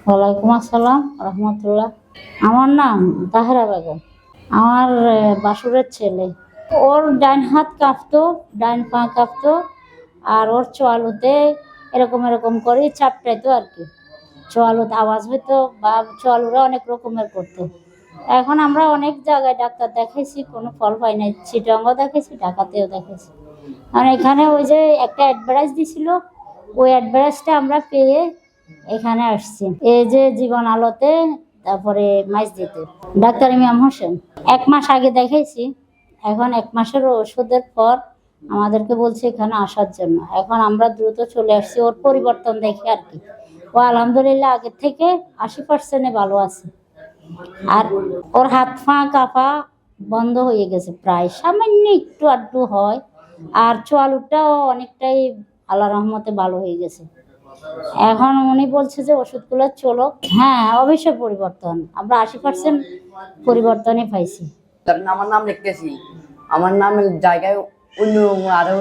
ওয়ালাইকুম আসসালাম রহমতুল্লাহ। আমার নাম তাহেরা বেগম। আমার বাসুরের ছেলে। ওর ডাইন হাত কাঁপতো, ডাইন পা কাঁপতো, আর ওর চোয়ালুতে এরকম এরকম করে চাপটাইতো আর কি। চোয়ালুতে আওয়াজ হইতো বা চোয়ালুরা অনেক রকমের করতো। এখন আমরা অনেক জায়গায় ডাক্তার দেখাইছি, কোনো ফল পাই নাই। চিটাঙ্গও দেখাইছি, ঢাকাতেও দেখাইছি। আর এখানে ওই যে একটা অ্যাডভার্টাইজ দিছিল, ওই অ্যাডভার্টাইজটা আমরা পেয়ে এখানে আসছি। এই যে জীবন আলোতে, তারপরে মাইজদিতে। ডাক্তার ইমাম হোসেন। 1 মাস আগে দেখাইছি। এখন 1 মাসের ওষুধের পর আমাদেরকে বলছে এখানে আসার জন্য। এখন আমরা দ্রুত চলে আসছি ওর পরিবর্তন দেখে আর কি। ও আলহামদুলিল্লাহ আগের থেকে 80% ভালো আছে। আর ওর হাত পা কাঁপা বন্ধ হয়ে গেছে, প্রায় সামান্য একটু আধটু হয়। আর চোয়ালুটাও অনেকটাই আল্লাহ রহমতে ভালো হয়ে গেছে। এখন উনি বলছে যে ওষুধগুলো চলো। হ্যাঁ, অবশ্যই পরিবর্তন। আমরা 80% পরিবর্তনই পাইছি। আমার নাম লিখতেছি, আমার নামের জায়গায় অন্য আরো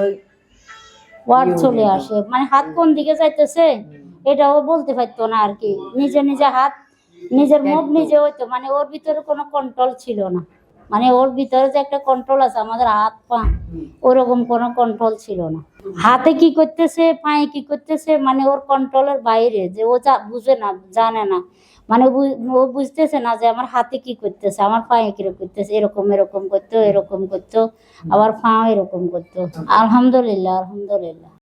ওয়ার্ড চলে আসে, মানে হাত কোন দিকে যাইতেছে এটাও বলতে পারতো না আর কি। নিজে নিজে হাত, নিজের মুখ নিজে হইতো, মানে ওর ভিতরে কোনো কন্ট্রোল ছিল না। মানে ওর ভিতরে যে একটা কন্ট্রোল আছে, আমাদের হাত পা ওরকম কোনো কন্ট্রোল ছিল না। হাতে কি করতেছে, পায়ে কি করতেছে, মানে ওর কন্ট্রোলের বাইরে, যে ও বুঝে না, জানে না। মানে ও বুঝতেছে না যে আমার হাতে কি করতেছে, আমার পায়ে কিরকম করতেছে। এরকম এরকম করতো, এরকম করতো, আবার পা এরকম করতো। আলহামদুলিল্লাহ, আলহামদুলিল্লাহ।